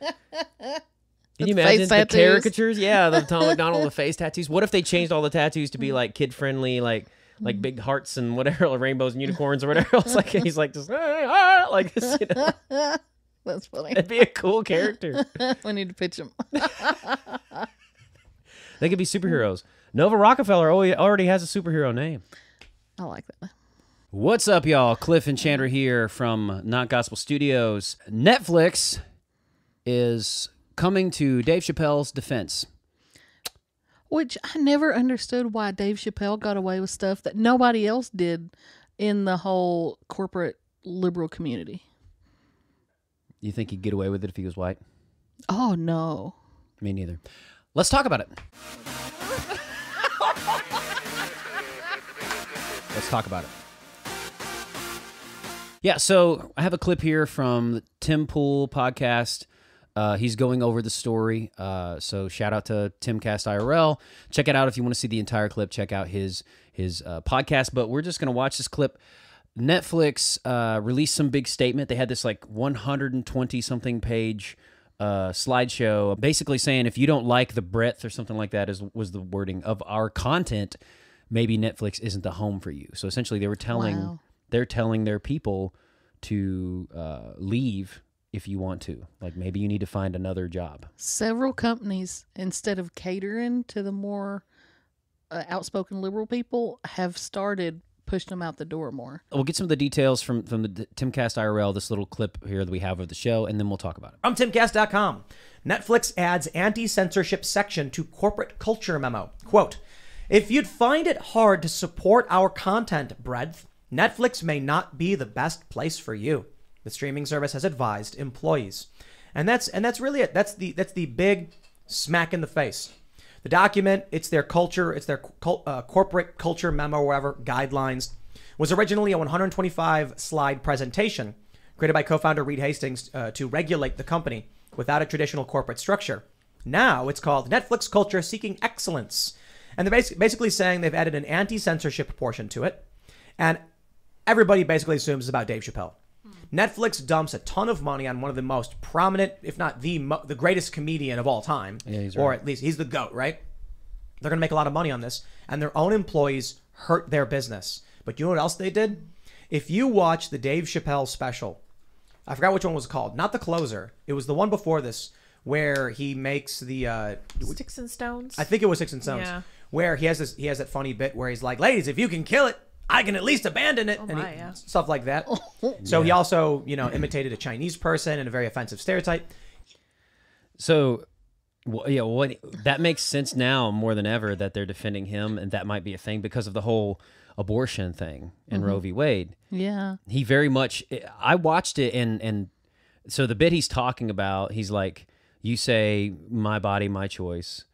Can you imagine the caricatures? Yeah, the Tom McDonald, the face tattoos. What if they changed all the tattoos to be like kid friendly, like big hearts and whatever, rainbows and unicorns or whatever else? Like he's like just like this, you know? That's funny. That'd be a cool character. We need to pitch him. They could be superheroes. Nova Rockefeller already has a superhero name. I like that. What's up, y'all? Cliff and Chandra here from Not Gospel Studios. Netflix is coming to Dave Chappelle's defense. Which I never understood why Dave Chappelle got away with stuff that nobody else did in the whole corporate liberal community. You think he'd get away with it if he was white? Oh, no. Me neither. Let's talk about it. Let's talk about it. Yeah, so I have a clip here from the Tim Pool podcast. He's going over the story. So shout out to Timcast IRL. Check it out if you want to see the entire clip. Check out his podcast. But we're just going to watch this clip. Netflix released some big statement. They had this like 120-something page slideshow basically saying if you don't like the breadth or something like that was the wording of our content, maybe Netflix isn't the home for you. So essentially they were telling they're telling their people to leave if you want to. Like maybe you need to find another job. Several companies, instead of catering to the more outspoken liberal people, have started pushing them out the door more. We'll get some of the details from the Timcast IRL, this little clip here that we have of the show, and then we'll talk about it. From Timcast.com, Netflix adds anti-censorship section to corporate culture memo. Quote, if you'd find it hard to support our content breadth, Netflix may not be the best place for you. The streaming service has advised employees. And that's really it. That's the big smack in the face. The document, it's their culture, it's their corporate culture memo, whatever, guidelines, was originally a 125-slide presentation created by co-founder Reed Hastings to regulate the company without a traditional corporate structure. Now it's called Netflix Culture Seeking Excellence. And they're basically saying they've added an anti-censorship portion to it. And everybody basically assumes it's about Dave Chappelle. Netflix dumps a ton of money on one of the most prominent, if not the greatest comedian of all time. Yeah, he's right. Or at least he's the GOAT, right? They're going to make a lot of money on this. And their own employees hurt their business. But you know what else they did? If you watch the Dave Chappelle special, I forgot which one was called. Not The Closer. It was the one before this where he makes the... Sticks and Stones? I think it was Sticks and Stones. Yeah. Where he has that funny bit where he's like, ladies, if you can kill it, I can at least abandon it. Stuff like that. So he also, imitated a Chinese person and a very offensive stereotype. So, that makes sense now more than ever that they're defending him, and that might be a thing because of the whole abortion thing in Roe v. Wade. Yeah. He very much, I watched it, and so the bit he's talking about, he's like, you say, my body, my choice.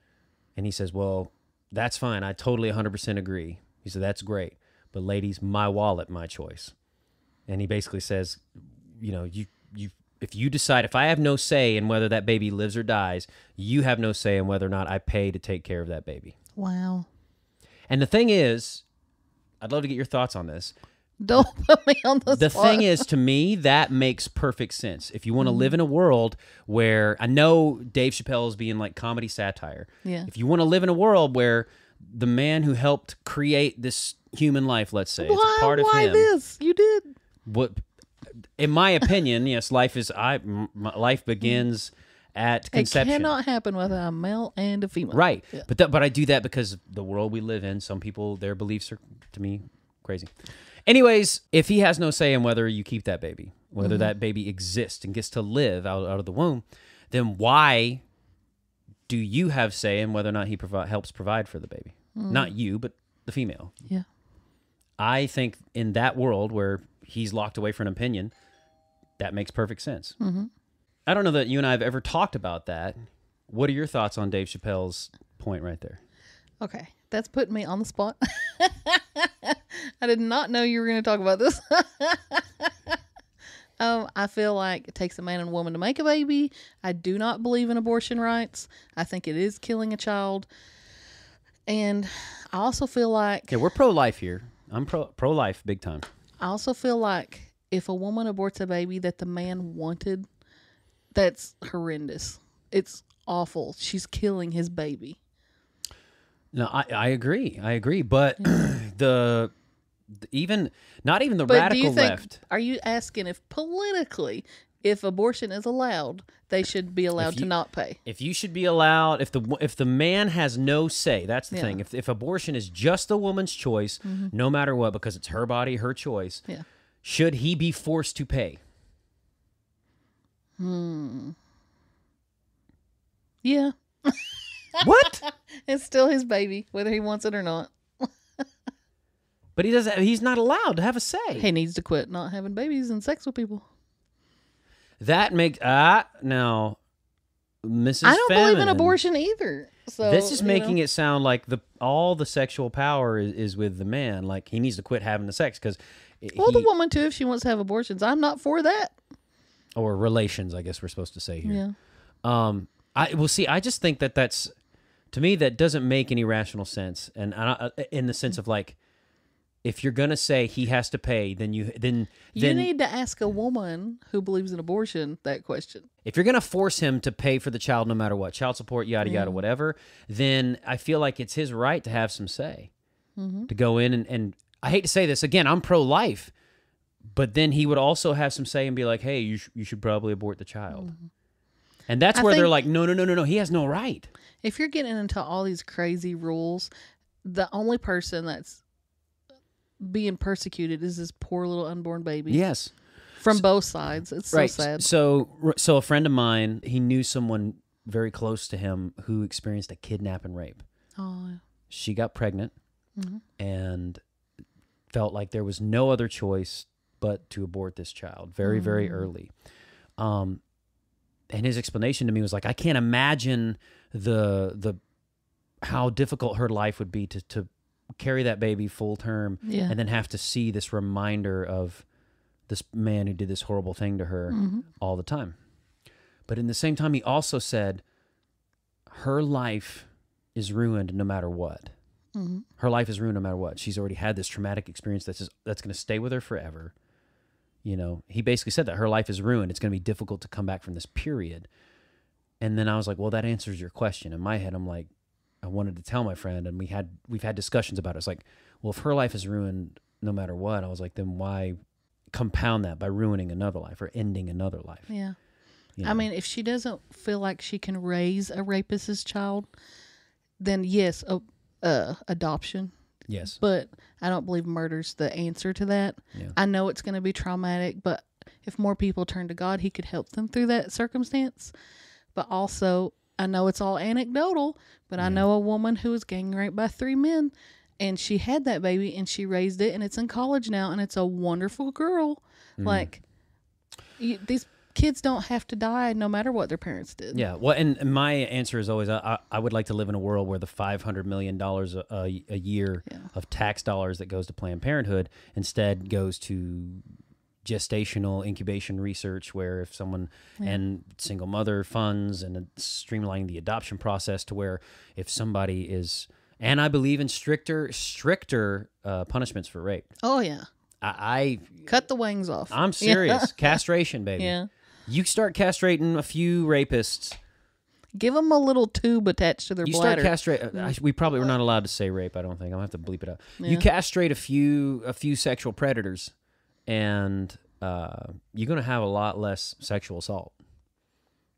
And he says, well, that's fine. I totally 100% agree. He said, that's great. But ladies, my wallet, my choice. And he basically says, if you decide, if I have no say in whether that baby lives or dies, you have no say in whether or not I pay to take care of that baby. Wow. And the thing is, I'd love to get your thoughts on this. Don't put me on the spot. The thing is, to me, that makes perfect sense. If you want to live in a world where, I know Dave Chappelle is being like comedy satire. Yeah. If you want to live in a world where the man who helped create this human life, let's say, it's a part of him. Why this? You did. What, in my opinion, yes, life begins at conception. It cannot happen without a male and a female. Right. Yeah. But I do that because the world we live in, some people, their beliefs are, to me, crazy. Anyways, if he has no say in whether you keep that baby, whether that baby exists and gets to live out of the womb, then why do you have say in whether or not he helps provide for the baby? Not you, but the female. Yeah. I think in that world where he's locked away for an opinion, that makes perfect sense. I don't know that you and I have ever talked about that. What are your thoughts on Dave Chappelle's point right there? Okay, that's putting me on the spot. I did not know you were going to talk about this. I feel like it takes a man and a woman to make a baby. I do not believe in abortion rights. I think it is killing a child. And I also feel like... Yeah, we're pro-life here. I'm pro-life big time. I also feel like if a woman aborts a baby that the man wanted, That's horrendous. It's awful. She's killing his baby. No, I agree. But not even the But radical do you think, left. Are you asking if politically, if abortion is allowed, they should be allowed to not pay? If you should be allowed, if the man has no say, that's the Yeah. thing. If abortion is just the woman's choice, no matter what, because it's her body, her choice, Yeah. should he be forced to pay? Yeah. What? It's still his baby, whether he wants it or not. But he's not allowed to have a say. He needs to quit not having babies and sex with people. That makes now, Mrs. I don't believe in Feminine, abortion either. So this is making it sound like all the sexual power is with the man. Like he needs to quit having the sex because. Well, the woman too, if she wants to have abortions, I'm not for that. Or relations, I guess we're supposed to say here. Yeah. I just think that's, to me, that doesn't make any rational sense. And in the sense of like, if you're gonna say he has to pay, then you need to ask a woman who believes in abortion that question. If you're gonna force him to pay for the child no matter what, child support, yada yada, whatever, then I feel like it's his right to have some say, to go in and I hate to say this again, I'm pro-life, but then he would also have some say and be like, hey, you should probably abort the child. And that's where they're like, no, he has no right. If you're getting into all these crazy rules, the only person that's being persecuted is this poor little unborn baby. Yes. From both sides. It's so sad. So a friend of mine, he knew someone very close to him who experienced a kidnap and rape. Oh. She got pregnant and felt like there was no other choice but to abort this child very, very early. And his explanation to me was like, I can't imagine the how difficult her life would be to carry that baby full term and then have to see this reminder of this man who did this horrible thing to her all the time. But in the same time, he also said her life is ruined no matter what. Her life is ruined no matter what. She's already had this traumatic experience that's going to stay with her forever. You know, he basically said that her life is ruined. It's going to be difficult to come back from this period. And then I was like, well, that answers your question. In my head, I'm like, I wanted to tell my friend, and we've had discussions about it. It's like, well, if her life is ruined no matter what, I was like, then why compound that by ruining another life or ending another life? Yeah. You know? I mean, if she doesn't feel like she can raise a rapist's child, then yes, adoption. Yes. But I don't believe murder's the answer to that. Yeah. I know it's going to be traumatic, but if more people turn to God, he could help them through that circumstance. But also, I know it's all anecdotal, but I know a woman who was gang raped by 3 men, and she had that baby, and she raised it, and it's in college now, and it's a wonderful girl. Like, these kids don't have to die no matter what their parents did. Yeah. Well, and my answer is always, I would like to live in a world where the $500 million a year of tax dollars that goes to Planned Parenthood instead goes to gestational incubation research, where if someone and single mother funds and streamlining the adoption process to where if somebody is, and I believe in stricter punishments for rape. Oh, yeah. I Cut the wings off. I'm serious. Castration, baby. Yeah. You start castrating a few rapists. Give them a little tube attached to their bladder. Start castrate. We probably were not allowed to say rape. I don't think. I'll have to bleep it out. You castrate a few sexual predators, and you're going to have a lot less sexual assault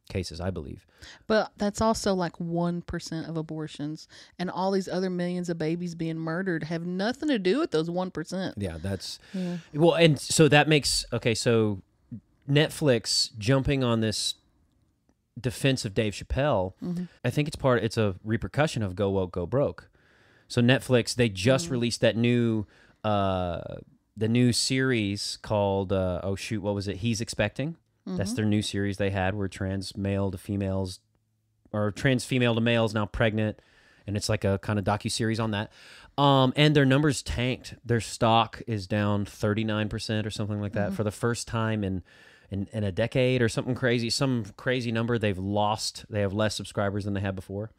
cases, I believe. But that's also like 1% of abortions, and all these other millions of babies being murdered have nothing to do with those 1%. Yeah, that's well, and so that makes so Netflix jumping on this defense of Dave Chappelle. I think it's a repercussion of Go Woke, Go Broke. So Netflix, they just released that new the new series called what was it? He's Expecting. That's their new series they had, where trans male to females, or trans female to males now pregnant, and it's like a kind of docuseries on that. And their numbers tanked. Their stock is down 39% or something like that for the first time in a decade or something crazy. Some crazy number. They have less subscribers than they had before.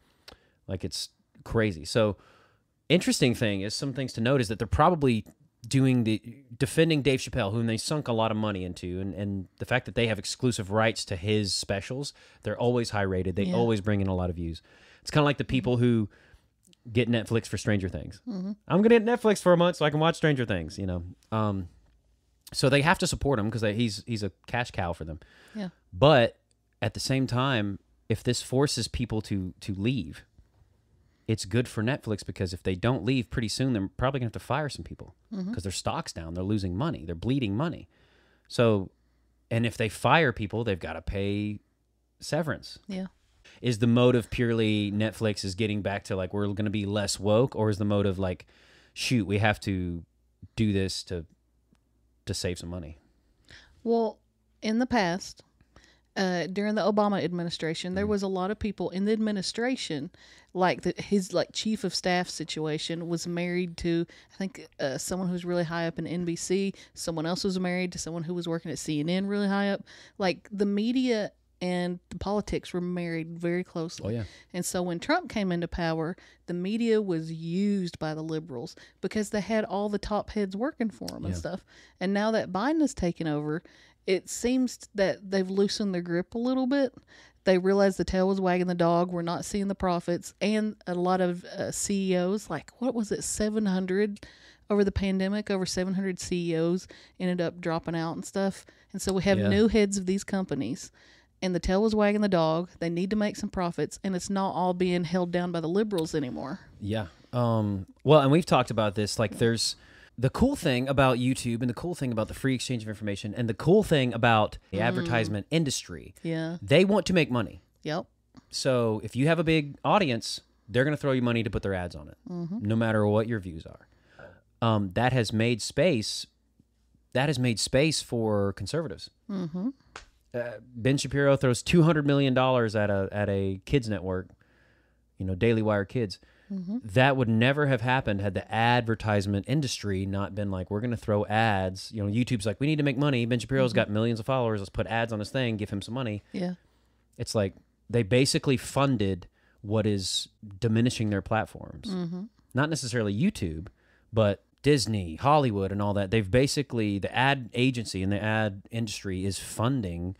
Like, it's crazy. So interesting thing is, some things to note is that they're probably defending Dave Chappelle, whom they sunk a lot of money into, and the fact that they have exclusive rights to his specials, they're always high rated. They always bring in a lot of views. It's kind of like the people who get Netflix for Stranger Things. I'm gonna get Netflix for a month so I can watch Stranger Things. So they have to support him because he's a cash cow for them. Yeah. But at the same time, if this forces people to leave, it's good for Netflix, because if they don't leave pretty soon, they're probably going to have to fire some people because their stock's down. They're losing money. They're bleeding money. So, and if they fire people, they've got to pay severance. Yeah. Is the motive purely Netflix is getting back to like, we're going to be less woke, or is the motive like, shoot, we have to do this to save some money? Well, in the past, during the Obama administration, there was a lot of people in the administration, like his chief of staff situation was married to, I think, someone who's really high up in NBC. Someone else was married to someone who was working at CNN really high up. Like, the media and the politics were married very closely. Oh, yeah. And so when Trump came into power, the media was used by the liberals because they had all the top heads working for them and stuff. And now that Biden has taken over, it seems that they've loosened their grip a little bit. They realized the tail was wagging the dog. We're not seeing the profits. And a lot of CEOs, like, what was it, 700 over the pandemic, over 700 CEOs ended up dropping out and stuff. And so we have new heads of these companies. And the tail was wagging the dog. They need to make some profits, and it's not all being held down by the liberals anymore. Yeah. Well, and we've talked about this. Like, there's the cool thing about YouTube, and the cool thing about the free exchange of information, and the cool thing about the advertisement industry. Yeah. They want to make money. Yep. So if you have a big audience, they're going to throw you money to put their ads on it, no matter what your views are. That has made space. That has made space for conservatives. Ben Shapiro throws $200 million at a kids network, Daily Wire Kids. That would never have happened had the advertisement industry not been like, we're going to throw ads. YouTube's like, we need to make money. Ben Shapiro's got millions of followers. Let's put ads on his thing, give him some money. Yeah. It's like they basically funded what is diminishing their platforms. Not necessarily YouTube, but Disney, Hollywood, and all that. They've basically, the ad agency and the ad industry is funding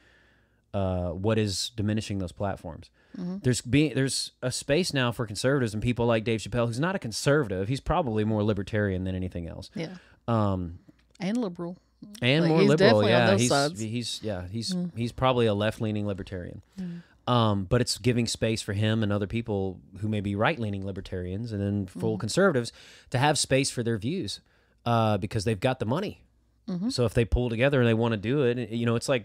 what is diminishing those platforms. There's a space now for conservatives and people like Dave Chappelle, who's not a conservative. He's probably more libertarian than anything else. Yeah. And liberal. And Like, more he's liberal. definitely on Yeah. those sides. He's probably a left-leaning libertarian. But it's giving space for him and other people who may be right-leaning libertarians and then full conservatives to have space for their views because they've got the money. So if they pull together and they want to do it, it's like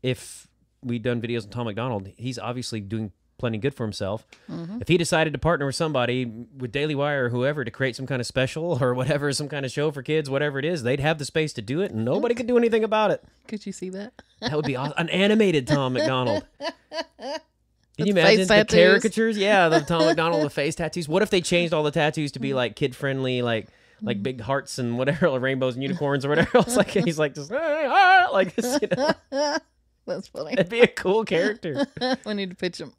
if we'd done videos on Tom McDonald, he's obviously doing plenty good for himself. If he decided to partner with somebody, with Daily Wire or whoever, to create some kind of special or whatever, some kind of show for kids, whatever it is, they'd have the space to do it and nobody could do anything about it. Could you see that? That would be awesome. An animated Tom McDonald. Can you With imagine face the tattoos. caricatures? Yeah, the Tom McDonald with face tattoos. What if they changed all the tattoos to be like kid friendly, like big hearts and whatever, rainbows and unicorns or whatever else? Like he's like just like this, That's funny. That'd be a cool character. We need to pitch him.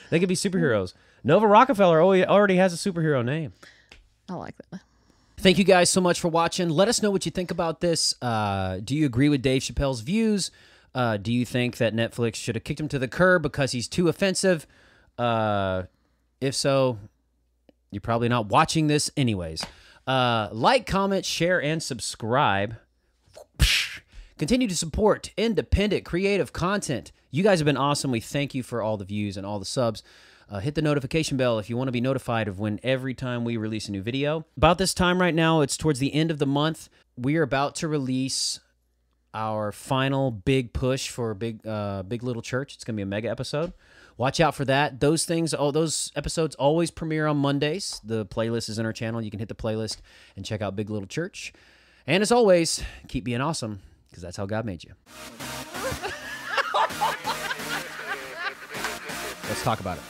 They could be superheroes. Nova Rockefeller already has a superhero name. I like that. Thank you guys so much for watching. Let us know what you think about this. Do you agree with Dave Chappelle's views? Do you think that Netflix should have kicked him to the curb because he's too offensive? If so, you're probably not watching this anyways. Like, comment, share, and subscribe. Continue to support independent creative content. You guys have been awesome. We thank you for all the views and all the subs. Hit the notification bell if you want to be notified of when every time we release a new video. About this time right now, it's towards the end of the month. We are about to release our final big push for Big Little Church. It's going to be a mega episode. Watch out for that. Those episodes always premiere on Mondays. The playlist is in our channel. You can hit the playlist and check out Big Little Church. And as always, keep being awesome, because that's how God made you. Let's talk about it.